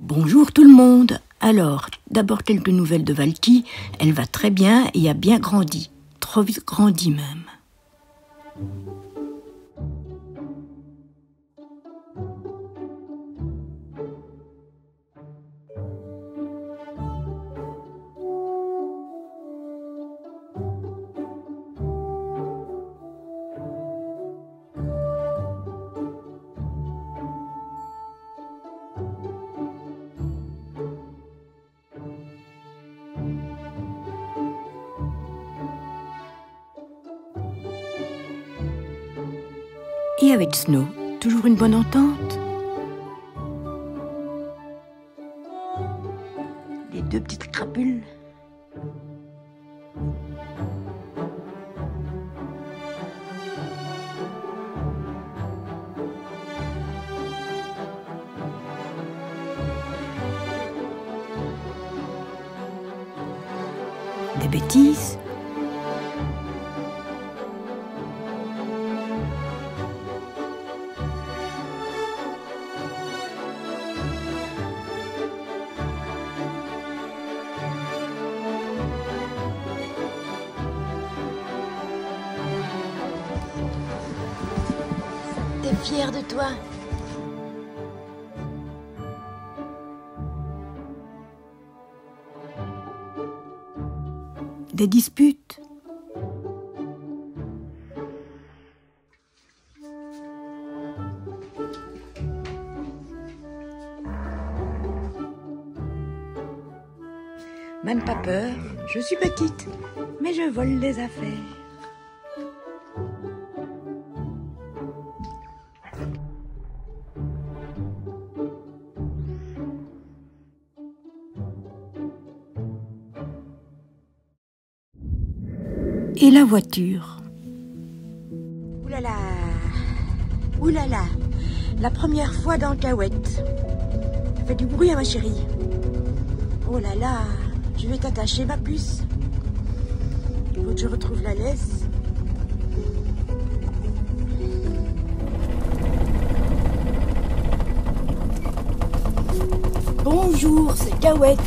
Bonjour tout le monde. Alors, d'abord quelques nouvelles de Valky. Elle va très bien et a bien grandi. Trop vite grandi même. Et avec Snow, toujours une bonne entente? Les deux petites crapules. Des bêtises. T'es fière de toi? Des disputes. Même pas peur, je suis petite, mais je vole des affaires. Et la voiture. Oulala, oulala, la première fois dans Cahuète. Ça fait du bruit à ma chérie. Oh là là, je vais t'attacher ma puce. Il faut que je retrouve la laisse. Bonjour, c'est Cahuète.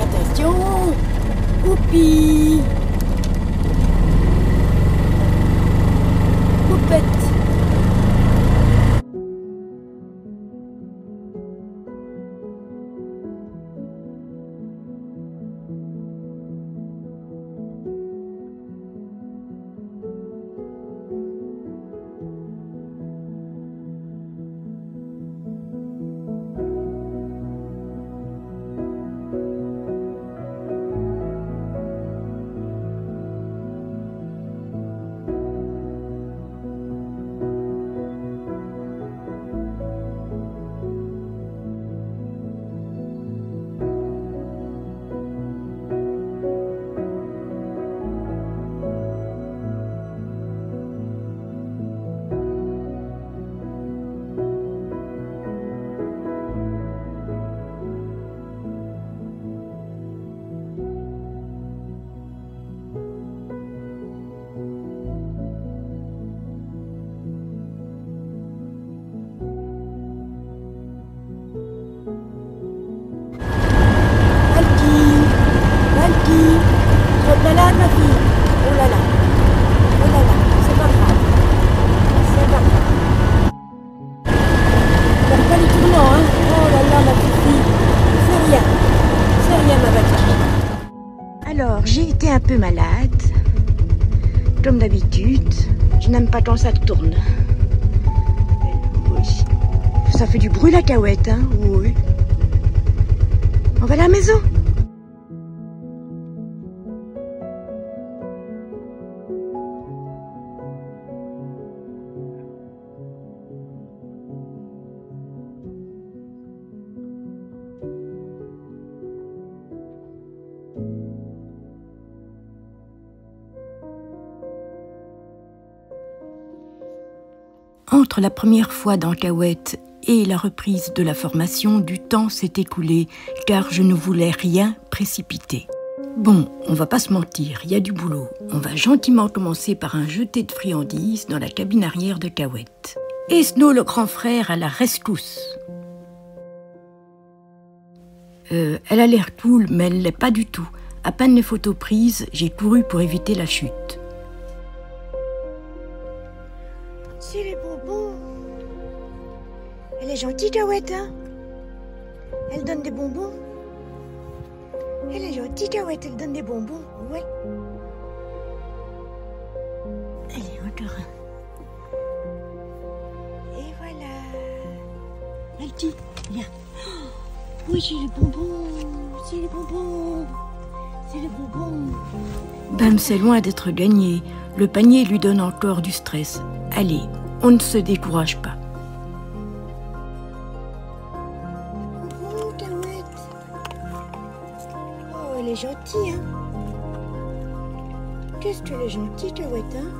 Attention, Oupi. Poupette. Malade ma fille. Oh là là. Oh là là. C'est pas grave. C'est pas grave. Perds pas les tournants, hein. Oh là là ma petite fille. C'est rien. C'est rien ma Valky. Alors j'ai été un peu malade. Comme d'habitude. Je n'aime pas quand ça tourne. Oui. Ça fait du bruit la Cahuète, hein. Oui. On va à la maison. Entre la première fois dans Cahuète et la reprise de la formation, du temps s'est écoulé, car je ne voulais rien précipiter. Bon, on va pas se mentir, il y a du boulot. On va gentiment commencer par un jeté de friandises dans la cabine arrière de Cahouette. Et Snow, le grand frère, à la rescousse. Elle a l'air cool, mais elle l'est pas du tout. À peine les photos prises, j'ai couru pour éviter la chute. C'est les bonbons. Elle est gentille, Cahouette, hein? Elle donne des bonbons. Elle est gentille, Cahouette, elle donne des bonbons. Ouais. Allez, encore un. Et voilà. Alti, viens. Oui, j'ai les bonbons. C'est les bonbons. C'est les bonbons. Bam, c'est loin d'être gagné. Le panier lui donne encore du stress. Allez, on ne se décourage pas. Bonbons, Cahouette. Oh, elle est gentille, hein? Qu'est-ce qu'elle est gentille, Cahouette, hein?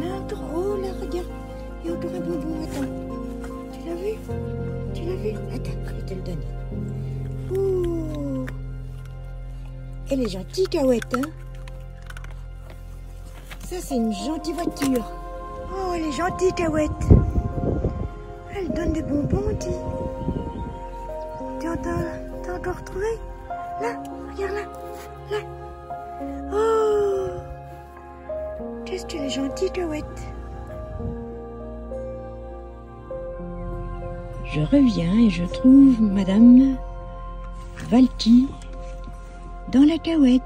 Là, encore. Oh, là, regarde. Il y a encore un bonbon. Attends. Tu l'as vu? Tu l'as vu? Attends, je vais te le donner. Ouh. Elle est gentille, Cahouette, hein? Ça, c'est une gentille voiture. Oh, elle est gentille, Cahouette. Elle donne des bonbons, dis. T'as encore retrouvé? Là, regarde là. Là. Oh. Qu'est-ce qu'elle est gentille, Cahouette. Je reviens et je trouve Madame Valky dans la Cahouette.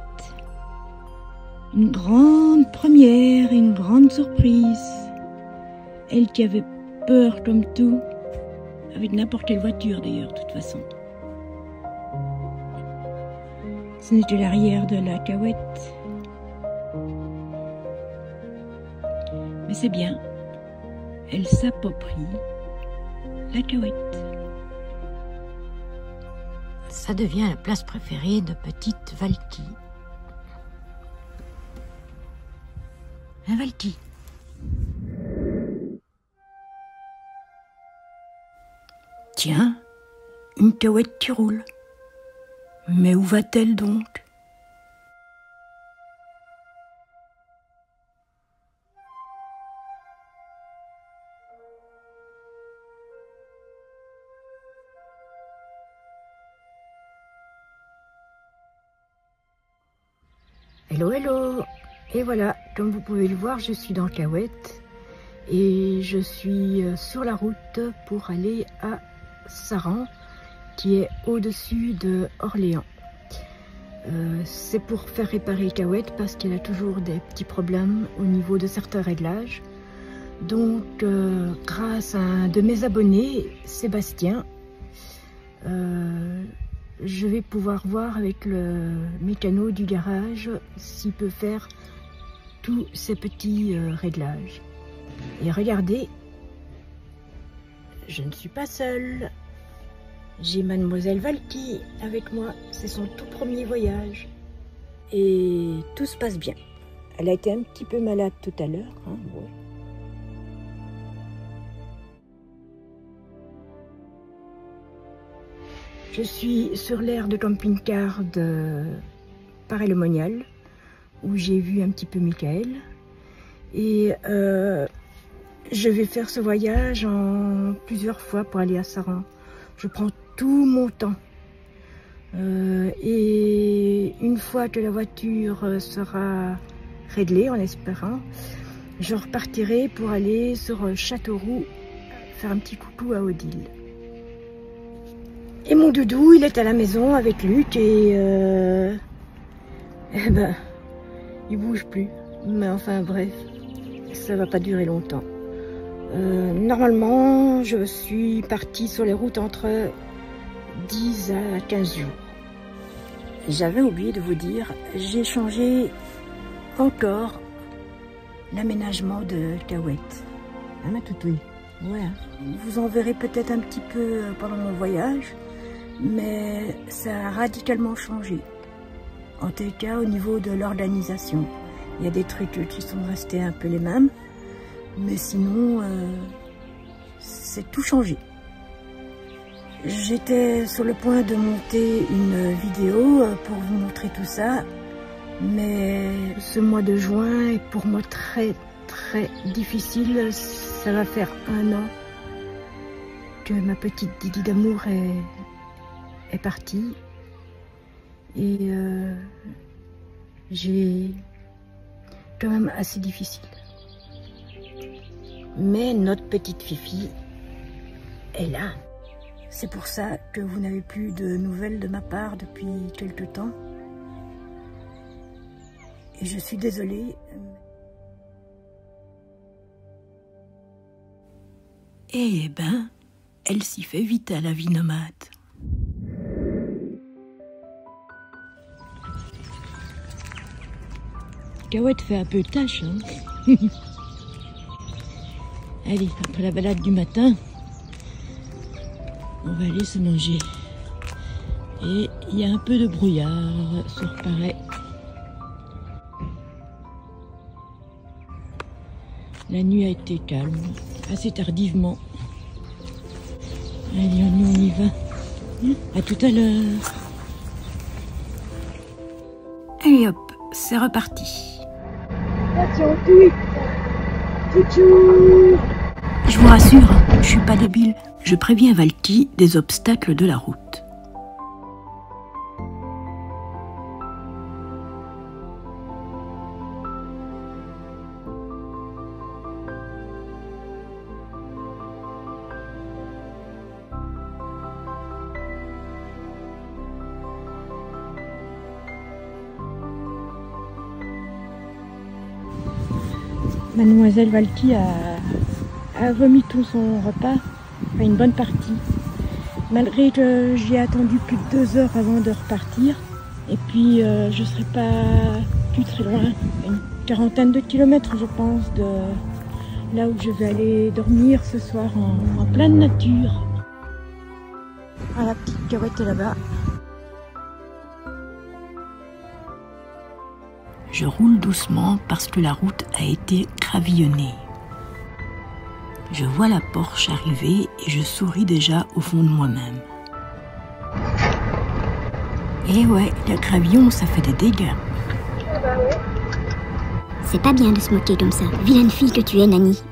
Une grande première, une grande surprise. Elle qui avait peur comme tout, avec n'importe quelle voiture d'ailleurs, de toute façon. Ce n'était l'arrière de la Cahouette. Mais c'est bien, elle s'approprie la Cahouette. Ça devient la place préférée de petite Valky. Hein, Valky? Tiens, une Cahouette qui roule. Mais où va-t-elle donc? Hello, hello! Et voilà, comme vous pouvez le voir, je suis dans Cahouette et je suis sur la route pour aller à Saran, qui est au-dessus de Orléans. C'est pour faire réparer Cahouette parce qu'elle a toujours des petits problèmes au niveau de certains réglages. Donc, grâce à un de mes abonnés, Sébastien, je vais pouvoir voir avec le mécano du garage s'il peut faire tous ces petits réglages. Et regardez, je ne suis pas seule. J'ai Mademoiselle Valky avec moi. C'est son tout premier voyage. Et tout se passe bien. Elle a été un petit peu malade tout à l'heure. Hein, ouais. Je suis sur l'aire de camping-car de Paray-le-Monial, où j'ai vu un petit peu Michael. Et je vais faire ce voyage en plusieurs fois pour aller à Saran. Je prends tout mon temps. Et une fois que la voiture sera réglée, en espérant, je repartirai pour aller sur Châteauroux, faire un petit coucou à Odile. Et mon doudou, il est à la maison avec Luc et eh ben, il bouge plus. Mais enfin bref, ça va pas durer longtemps. Normalement, je suis partie sur les routes entre 10 à 15 jours. J'avais oublié de vous dire, j'ai changé encore l'aménagement de Cahouette. Hein, ma toutou? Ouais. Vous en verrez peut-être un petit peu pendant mon voyage, mais ça a radicalement changé. En tel cas, au niveau de l'organisation, il y a des trucs qui sont restés un peu les mêmes, mais sinon, c'est tout changé. J'étais sur le point de monter une vidéo pour vous montrer tout ça, mais ce mois de juin est pour moi très difficile. Ça va faire 1 an que ma petite Didi d'amour est partie et j'ai quand même assez difficile. Mais notre petite Fifi est là. C'est pour ça que vous n'avez plus de nouvelles de ma part depuis quelque temps. Et je suis désolée. Eh ben, elle s'y fait vite à la vie nomade. Cahuète fait un peu tâche, hein. Allez, après la balade du matin, on va aller se manger. Et il y a un peu de brouillard sur Paray. La nuit a été calme, assez tardivement. Allez, on y va. À tout à l'heure. Allez hop, c'est reparti. Attention, tweet. Tchou. Je vous rassure, je suis pas débile. Je préviens Valti des obstacles de la route. Mademoiselle Valti a vomi tout son repas, enfin une bonne partie. Malgré que j'ai attendu plus de 2 heures avant de repartir. Et puis je serai pas plus très loin, une 40aine de kilomètres je pense de là où je vais aller dormir ce soir en pleine nature. Ah, la petite Cahuète est là-bas. Je roule doucement parce que la route a été gravillonnée. Je vois la Porsche arriver et je souris déjà au fond de moi-même. Et ouais, le gravillon, ça fait des dégâts. C'est pas bien de se moquer comme ça. Vilaine fille que tu es, Nani.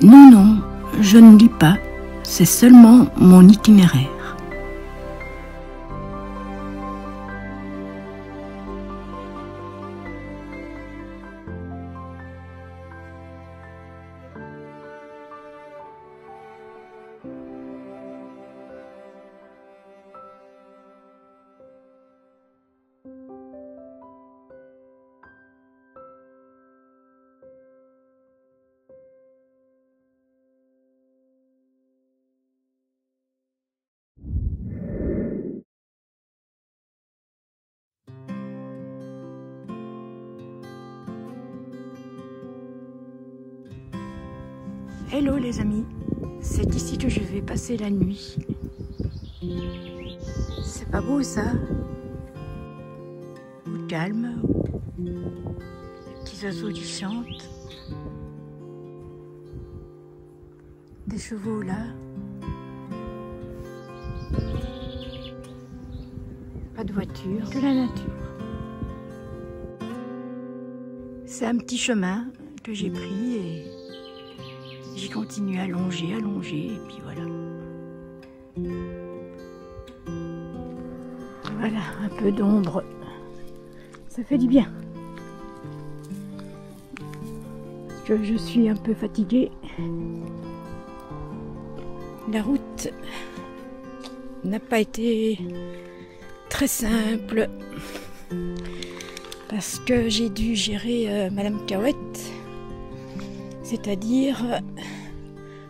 Non, je ne lis pas, c'est seulement mon itinéraire. Hello les amis, c'est ici que je vais passer la nuit. C'est pas beau ça? Au calme, les petits oiseaux qui chantent, des chevaux là. Pas de voiture, que la nature. C'est un petit chemin que j'ai pris et j'ai continué à longer, et puis voilà. Voilà, un peu d'ombre, ça fait du bien. Parce que je suis un peu fatiguée. La route n'a pas été très simple. parce que j'ai dû gérer Madame Cahouette, c'est-à-dire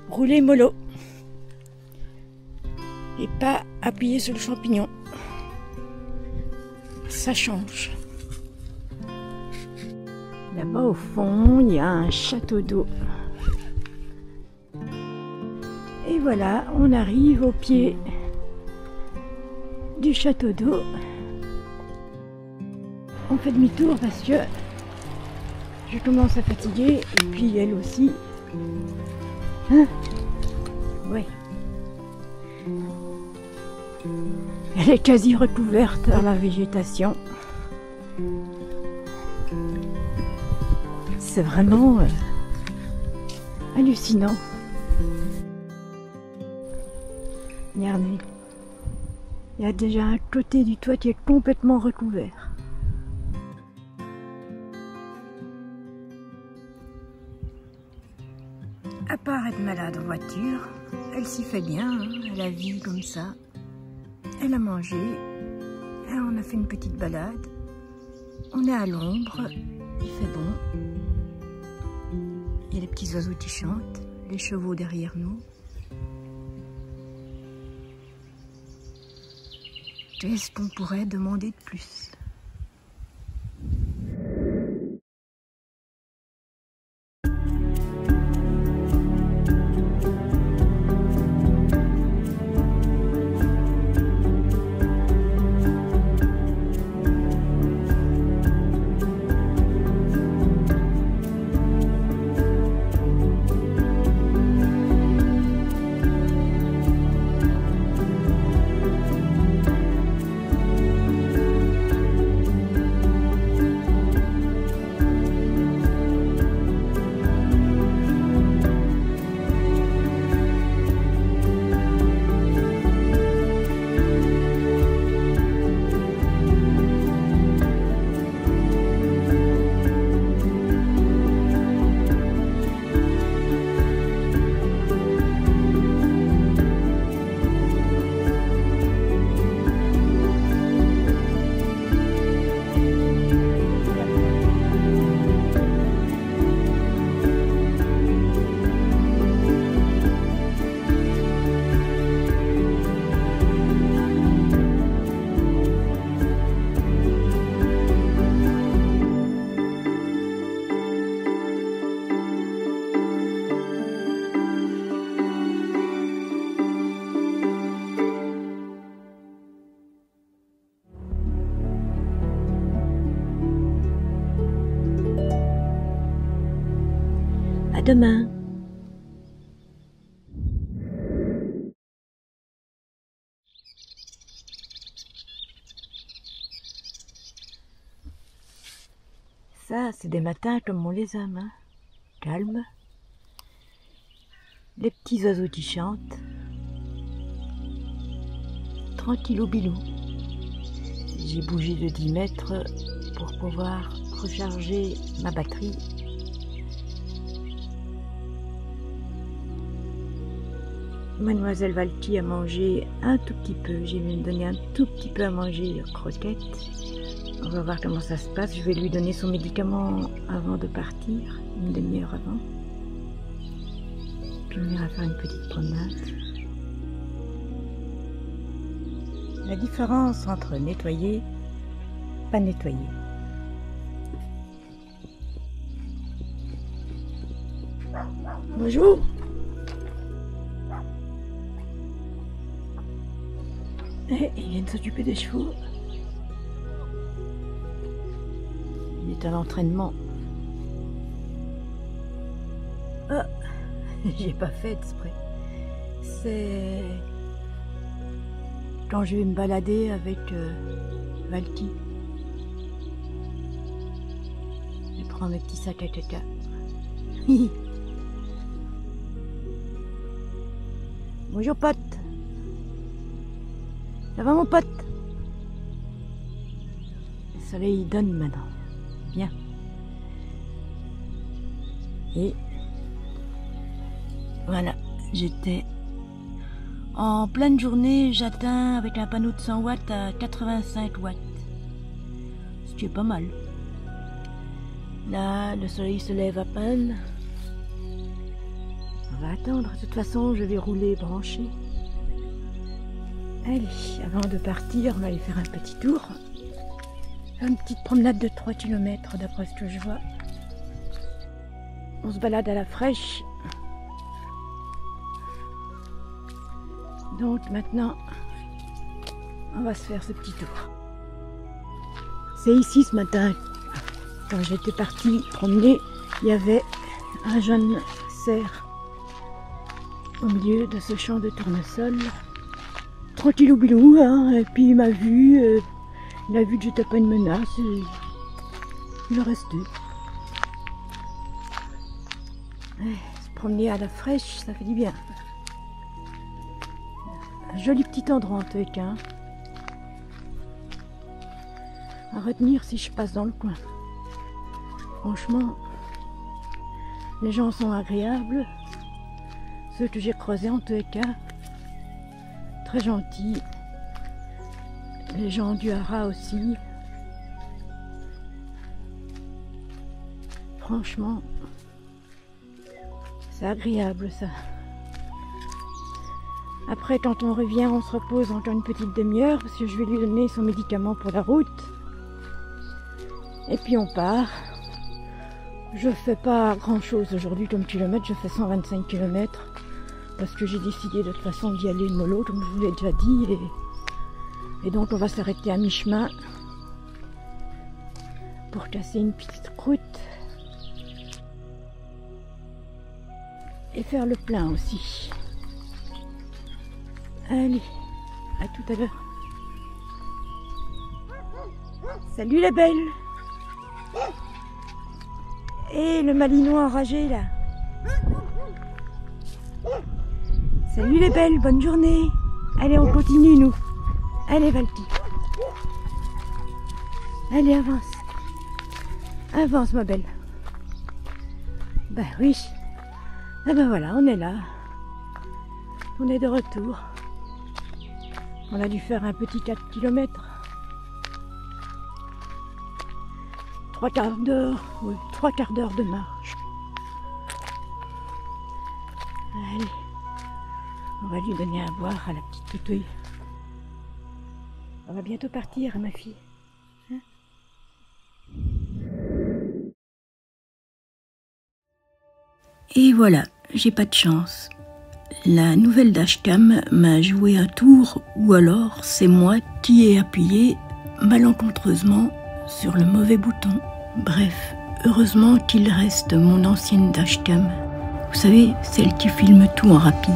rouler mollo et pas appuyer sur le champignon. Ça change. Là-bas au fond, il y a un château d'eau. Et voilà, on arrive au pied du château d'eau. On fait demi-tour parce que je commence à fatiguer et puis elle aussi. Hein? Ouais. Elle est quasi recouverte par la végétation. C'est vraiment hallucinant. Regardez, il y a déjà un côté du toit qui est complètement recouvert. À part être malade en voiture, elle s'y fait bien, hein, elle a vie comme ça. Elle a mangé, et on a fait une petite balade. On est à l'ombre, il fait bon. Il y a les petits oiseaux qui chantent, les chevaux derrière nous. Qu'est-ce qu'on pourrait demander de plus? À demain. Ça, c'est des matins comme on les aime, hein. Calme. Les petits oiseaux qui chantent. Tranquillou bilou. J'ai bougé de 10 mètres pour pouvoir recharger ma batterie. Mademoiselle Valky a mangé un tout petit peu. J'ai même donné un tout petit peu à manger de croquettes. On va voir comment ça se passe. Je vais lui donner son médicament avant de partir, une demi-heure avant. Puis on ira faire une petite promenade. La différence entre nettoyer et pas nettoyer. Bonjour. Il vient de s'occuper des chevaux. Il est à l'entraînement. Ah, j'ai pas fait exprès. C'est quand je vais me balader avec Valky. Je prends mes petits sacs à caca. Bonjour pote. Ça va mon pote? Le soleil donne maintenant. Bien. Et voilà, j'étais en pleine journée, j'atteins avec un panneau de 100 watts à 85 watts. Ce qui est pas mal. Là, le soleil se lève à peine. On va attendre. De toute façon, je vais rouler branché. Allez, avant de partir, on va aller faire un petit tour. Faire une petite promenade de 3 km d'après ce que je vois. On se balade à la fraîche. Donc maintenant, on va se faire ce petit tour. C'est ici ce matin, quand j'étais partie promener, il y avait un jeune cerf au milieu de ce champ de tournesol. Tranquillou bilou, hein, et puis il m'a vu, il a vu que j'étais pas une menace, et il est resté. Ouais, se promener à la fraîche, ça fait du bien. Un joli petit endroit en tous les cas. À retenir si je passe dans le coin. Franchement, les gens sont agréables. Ceux que j'ai croisés en tous les cas, très gentils. Les gens du Hara aussi. Franchement, c'est agréable ça. Après, quand on revient, on se repose encore une petite demi-heure parce que je vais lui donner son médicament pour la route. Et puis on part. Je fais pas grand chose aujourd'hui comme kilomètre, je fais 125 km parce que j'ai décidé de toute façon d'y aller mollo comme je vous l'ai déjà dit. Et donc on va s'arrêter à mi-chemin pour casser une petite croûte et faire le plein aussi. Allez, à tout à l'heure. Salut les belles! Et le malinois enragé là. Salut les belles, bonne journée. Allez, on continue nous. Allez Valti. Allez, avance. Avance ma belle. Ben oui. Ah ben voilà, on est là. On est de retour. On a dû faire un petit 4 km. 3 quarts d'heure, oui, 3 quarts d'heure de marche. Allez, on va lui donner à boire à la petite toutouille. On va bientôt partir, ma fille. Hein? Et voilà, j'ai pas de chance. La nouvelle dashcam m'a joué un tour, ou alors c'est moi qui ai appuyé malencontreusement sur le mauvais bouton. Bref, heureusement qu'il reste mon ancienne dashcam. Vous savez, celle qui filme tout en rapide.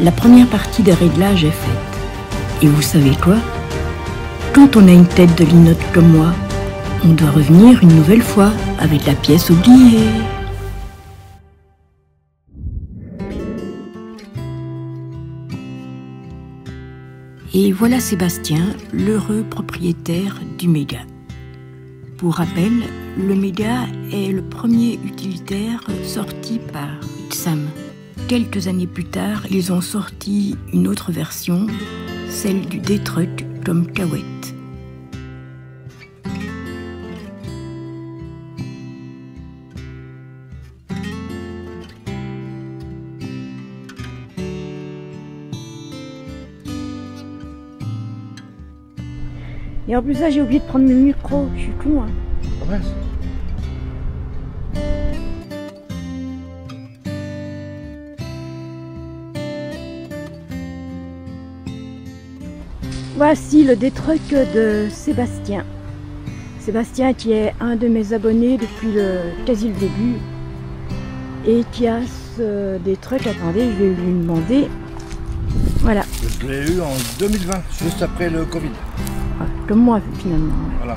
La première partie des réglages est faite. Et vous savez quoi? Quand on a une tête de linotte comme moi, on doit revenir une nouvelle fois avec la pièce oubliée. Et voilà Sébastien, l'heureux propriétaire du Méga. Pour rappel, le Méga est le premier utilitaire sorti par Sam. Quelques années plus tard, ils ont sorti une autre version, celle du D-Truck comme Cahouette. Et en plus là, j'ai oublié de prendre mes micros, je suis con. Hein. Ah mince. Voici le D-Truck de Sébastien. Sébastien qui est un de mes abonnés depuis quasi le début et qui a ce D-Truck. Attendez, je vais lui demander. Voilà. Je l'ai eu en 2020, juste après le Covid. Comme moi finalement. Voilà.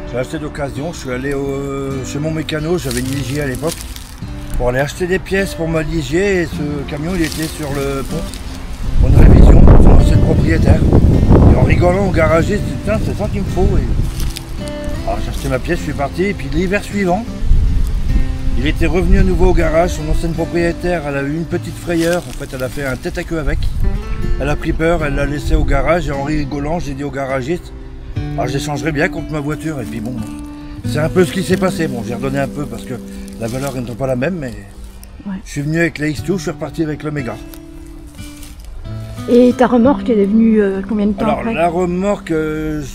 J'ai acheté d'occasion, je suis allé chez mon mécano, j'avais une Ligier à l'époque, pour aller acheter des pièces pour ma Ligier et ce camion il était sur le pont pour une révision, c'est le propriétaire. Et en rigolant au garagiste, j'ai dit tiens c'est ça qu'il me faut. Alors j'ai acheté ma pièce, je suis parti et puis l'hiver suivant, il était revenu à nouveau au garage, son ancienne propriétaire, elle a eu une petite frayeur, en fait elle a fait un tête à queue avec. Elle a pris peur, elle l'a laissé au garage et en rigolant j'ai dit au garagiste alors j'échangerais bien contre ma voiture et puis bon, c'est un peu ce qui s'est passé. Bon, j'ai redonné un peu parce que la valeur n'étant pas la même, mais ouais. Je suis venu avec la X2, je suis reparti avec le Méga. Et ta remorque, elle est venue combien de temps alors, après? La remorque,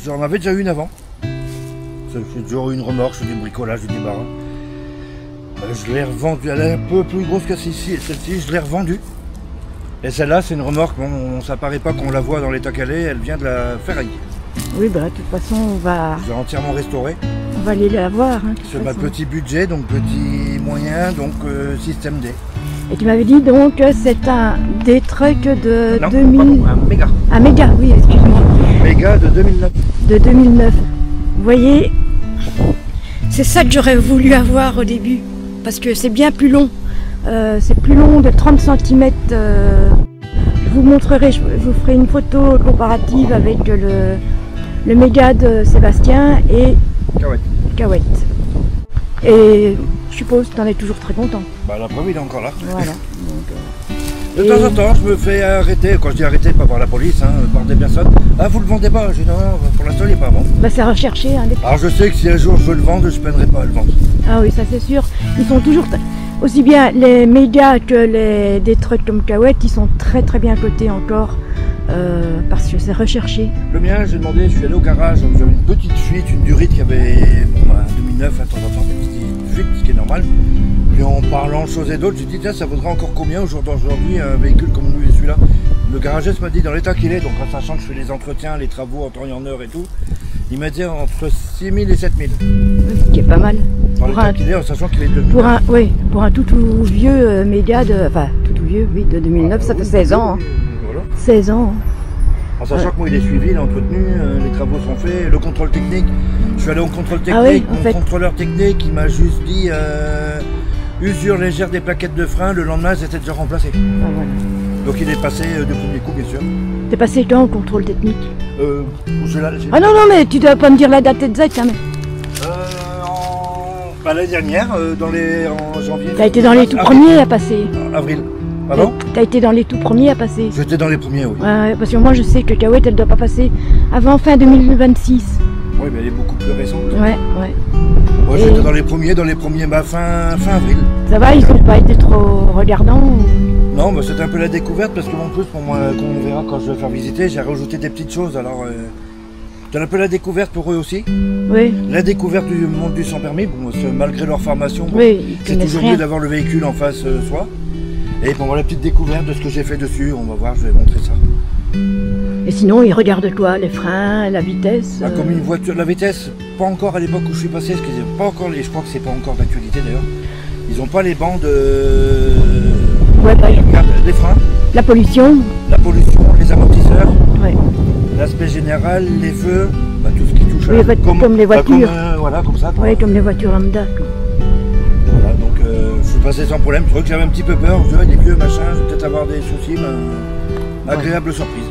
j'en avais déjà une avant. J'ai toujours eu une remorque, je fais du bricolage, du débarras. Je l'ai revendue, elle est un peu plus grosse que celle-ci, je l'ai revendue. Et celle-là, c'est une remorque, bon, ça paraît pas qu'on la voit dans l'état qu'elle est, elle vient de la ferraille. Oui, bah de toute façon, on va... Je l'ai entièrement restaurée. On va aller la voir. Hein, sur ma petit budget, donc petit moyen, donc système D. Et tu m'avais dit donc que c'est un D-Truck de non, 2000... pardon, un Méga. Un Méga, oui, excuse-moi. Méga de 2009. De 2009. Vous voyez, c'est ça que j'aurais voulu avoir au début, parce que c'est bien plus long. C'est plus long de 30 cm. Je vous montrerai, je vous ferai une photo comparative avec le Méga de Sébastien et Cahouette. Et je suppose que tu en es toujours très content. Bah la preuve il est encore là. Voilà. De temps en temps je me fais arrêter, quand je dis arrêter, pas par la police, hein, par des personnes. Ah vous le vendez pas? Je dis non, pour l'instant il n'est pas bon. Bah c'est recherché. Hein, alors je sais que si un jour je veux le vendre, je ne peinerai pas à le vendre. Ah oui, ça c'est sûr. Ils sont toujours... Aussi bien les Mégas que des trucs comme Cahouette, ils sont très très bien cotés encore parce que c'est recherché. Le mien, j'ai demandé, je suis allé au garage, j'avais une petite fuite, une durite qui avait, bon, bah, 2009, à temps en temps, une petite fuite, ce qui est normal. Et en parlant de choses et d'autres, j'ai dit, tiens, ça vaudrait encore combien aujourd'hui un véhicule comme nous et celui-là? Le garagiste m'a dit, dans l'état qu'il est, donc en sachant que je fais les entretiens, les travaux en temps et en heure et tout, il m'a dit entre 6 000 et 7 000. Ce qui est pas mal. Dans l'état qu'il est, en sachant qu'il est de 2009. Pour un tout vieux Méga enfin tout vieux, oui, de 2009, ça fait 16 ans. Hein. Voilà. 16 ans. En sachant que moi il est suivi, il est entretenu, les travaux sont faits, le contrôle technique. Je suis allé au contrôle technique, mon contrôleur technique il m'a juste dit usure légère des plaquettes de frein, le lendemain elles étaient déjà remplacées. Ah, voilà. Donc il est passé de premier coup bien sûr. T'es passé quand au contrôle technique? Ah non, mais tu dois pas me dire la date exacte. Hein, l'année dernière, en janvier. T'as été dans les tout premiers à passer. Avril. Pardon? T'as été dans les tout premiers à passer. J'étais dans les premiers, oui. Ouais, parce que moi je sais que Cahouette elle doit pas passer avant fin 2026. Oui, mais elle est beaucoup plus récente. Ouais. Moi j'étais dans les premiers, bah, fin avril. Ça va, ils ont pas été trop regardants ou... Non, bah, c'était un peu la découverte parce que en plus, pour moi, comme on verra quand je vais faire visiter, j'ai rajouté des petites choses. Alors, c'est un peu la découverte pour eux aussi. Oui. La découverte du monde du sans permis, bon, malgré leur formation, bon, oui, c'est toujours mieux d'avoir le véhicule en face soi. Et pour voir la petite découverte de ce que j'ai fait dessus, on va voir, je vais montrer ça. Et sinon, ils regardent quoi? Les freins, la vitesse Comme une voiture, la vitesse, pas encore à l'époque où je suis passé, parce qu'ils n'ont pas encore, je crois que c'est pas encore d'actualité d'ailleurs. Ils n'ont pas les bandes. Ouais, regarde, les freins. La pollution. La pollution, les amortisseurs, Ouais. l'aspect général, les feux, bah, tout ce qui touche Oui, comme les voitures. Voilà, comme ça. Quoi. Oui, comme les voitures lambda. Quoi. Voilà, donc je suis passé sans problème. Je trouvais que j'avais un petit peu peur. Je disais, des vieux machins, je vais peut-être avoir des soucis, mais agréable surprise.